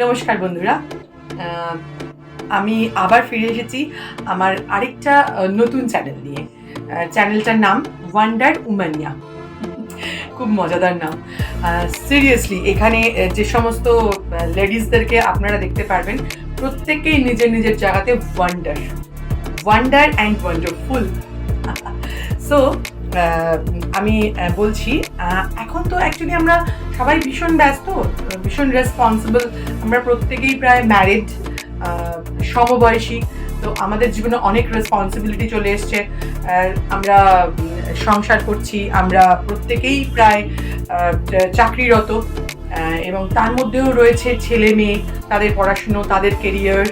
নমস্কার বন্ধুরা, আমি আবার ফিরে এসেছি আমার আরেকটা নতুন চ্যানেল নিয়ে। চ্যানেলটার নাম ওয়ান্ডার উমানিয়া। খুব মজাদার নাম। সিরিয়াসলি এখানে যে সমস্ত লেডিসদেরকে আপনারা দেখতে পারবেন, প্রত্যেকেই নিজের নিজের জায়গাতে ওয়ান্ডার অ্যান্ড ওয়ান্ডারফুল। সো আমি বলছি, এখন তো অ্যাকচুয়ালি আমরা সবাই ভীষণ ব্যস্ত, ভীষণ রেসপন্সিবল। আমরা প্রত্যেকেই প্রায় ম্যারিড, সমবয়সী। তো আমাদের জীবনে অনেক রেসপন্সিবিলিটি চলে এসছে। আমরা সংসার করছি, আমরা প্রত্যেকেই প্রায় চাকরিরত, এবং তার মধ্যেও রয়েছে ছেলে মেয়ে, তাদের পড়াশুনো, তাদের কেরিয়ার,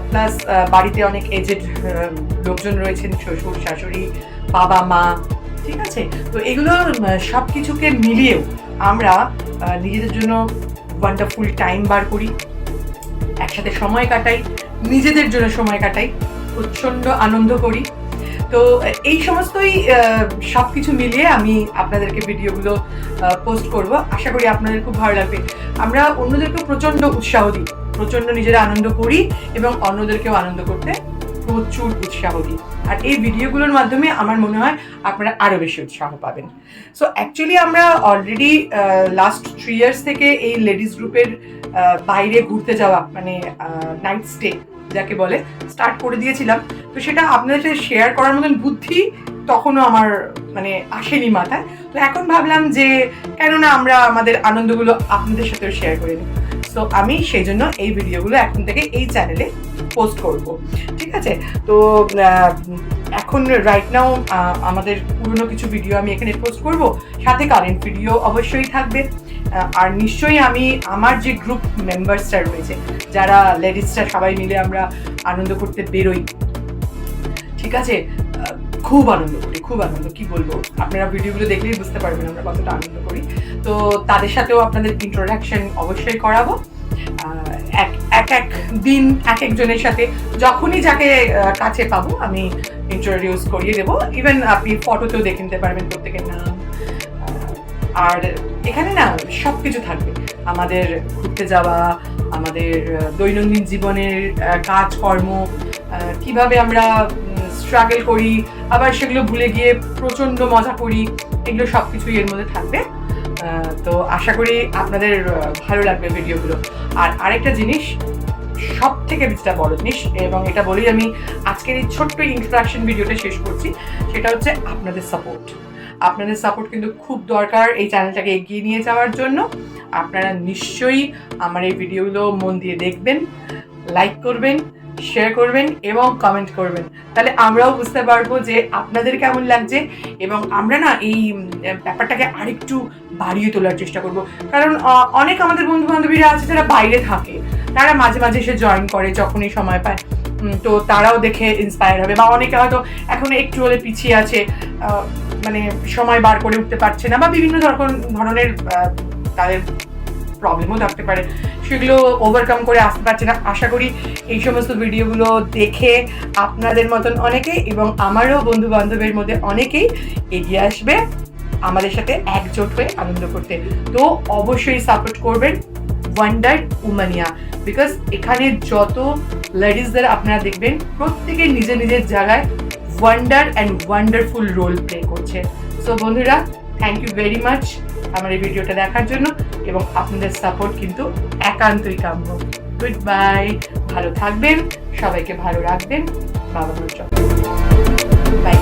প্লাস বাড়িতে অনেক এজেড লোকজন রয়েছেন, শ্বশুর শাশুড়ি, বাবা মা। ঠিক আছে, তো এগুলো সব কিছুকে মিলিয়েও আমরা নিজেদের জন্য ওয়ান্ডারফুল টাইম বার করি, একসাথে সময় কাটাই, নিজেদের জন্য সময় কাটাই, প্রচণ্ড আনন্দ করি। তো এই সমস্তই সব কিছু মিলিয়ে আমি আপনাদেরকে ভিডিওগুলো পোস্ট করব। আশা করি আপনাদের খুব ভালো লাগবে। আমরা অন্যদেরকেও প্রচণ্ড উৎসাহ দিই, প্রচণ্ড নিজেরা আনন্দ করি এবং অন্যদেরকেও আনন্দ করতে প্রচুর উৎসাহ দিই। আর এই ভিডিওগুলোর মাধ্যমে আমার মনে হয় আপনারা আরও বেশি উৎসাহ পাবেন। সো অ্যাকচুয়ালি আমরা অলরেডি লাস্ট 3 ইয়ার্স থেকে এই লেডিস গ্রুপের বাইরে ঘুরতে যাওয়া, মানে নাইট স্টে যাকে বলে, স্টার্ট করে দিয়েছিলাম। তো সেটা আপনাদের সাথে শেয়ার করার মতন বুদ্ধি তখনও আমার মানে আসেনি মাথায়। তো এখন ভাবলাম যে কেননা আমরা আমাদের আনন্দগুলো আপনাদের সাথেও শেয়ার করে নিই। সো আমি সেই জন্য এই ভিডিওগুলো এখন থেকে এই চ্যানেলে পোস্ট করব। ঠিক আছে, তো এখন রাইট নাও আমাদের পুরনো কিছু ভিডিও আমি এখানে পোস্ট করব, সাথে কারেন্ট ভিডিও অবশ্যই থাকবে। আর নিশ্চয়ই আমি আমার যে গ্রুপ মেম্বার্সরা রয়েছে, যারা লেডিসরা সবাই মিলে আমরা আনন্দ করতে বেরোই, ঠিক আছে, খুব আনন্দ করি, খুব আনন্দ, কি বলবো, আপনারা ভিডিওগুলো দেখলেই বুঝতে পারবেন আমরা কতটা আনন্দ করি। তো তাদের সাথেও আপনাদের ইন্ট্রোডাকশন অবশ্যই করাবো। এক দিন এক একজনের সাথে যখনই যাকে কাছে পাবো আমি ইন্ট্রোডিউস করিয়ে দেবো। ইভেন আপনি ফটোতেও দেখে নিতে পারবেন প্রত্যেকের নাম। আর এখানে না সব কিছু থাকবে, আমাদের ঘুরতে যাওয়া, আমাদের দৈনন্দিন জীবনের কাজকর্ম, কিভাবে আমরা স্ট্রাগল করি, আবার সেগুলো ভুলে গিয়ে প্রচণ্ড মজা করি, এগুলো সব কিছুই এর মধ্যে থাকবে। তো আশা করি আপনাদের ভালো লাগবে ভিডিওগুলো। আর আরেকটা জিনিস, সব থেকে যেটা বড় জিনিস, এবং এটা বলেই আমি আজকের এই ছোট্ট ইন্ট্রোডাকশন ভিডিওটা শেষ করছি, সেটা হচ্ছে আপনাদের সাপোর্ট। আপনাদের সাপোর্ট কিন্তু খুব দরকার এই চ্যানেলটাকে এগিয়ে নিয়ে যাওয়ার জন্য। আপনারা নিশ্চয়ই আমার এই ভিডিওগুলো মন দিয়ে দেখবেন, লাইক করবেন, শেয়ার করবেন এবং কমেন্ট করবেন। তাহলে আমরাও বুঝতে পারবো যে আপনাদের কেমন লাগছে, এবং আমরা না এই ব্যাপারটাকে আরেকটু বাড়িয়ে তোলার চেষ্টা করব। কারণ অনেক আমাদের বন্ধু বান্ধবীরা আছে যারা বাইরে থাকে, তারা মাঝে মাঝে এসে জয়েন করে যখনই সময় পায়। তো তারাও দেখে ইন্সপায়ার হবে, বা অনেকে হয়তো এখন একটু হলে পিছিয়ে আছে, মানে সময় বার করে উঠতে পারছে না, বা বিভিন্ন ধরনের তাদের প্রবলেমও থাকতে পারে, সেগুলো ওভারকাম করে আসতে পারছে না। আশা করি এই সমস্ত ভিডিওগুলো দেখে আপনাদের মতন অনেকে এবং আমারও বন্ধু বান্ধবের মধ্যে অনেকেই এগিয়ে আসবে আমাদের সাথে একজোট হয়ে আনন্দ করতে। তো অবশ্যই সাপোর্ট করবেন ওয়ান্ডার উমানিয়া, বিকজ এখানে যত লেডিসদের আপনারা দেখবেন, প্রত্যেকে নিজের নিজের জায়গায় wonder and wonderful role play করছে। সো বন্ধুরা, থ্যাংক ইউ ভেরি মাচ আমার এই ভিডিওটা দেখার জন্য, এবং আপনাদের সাপোর্ট কিন্তু একান্তই কাম্য। গুড বাই, ভালো থাকবেন, সবাইকে ভালো রাখবেন, বাবা মার জন্য। বাই।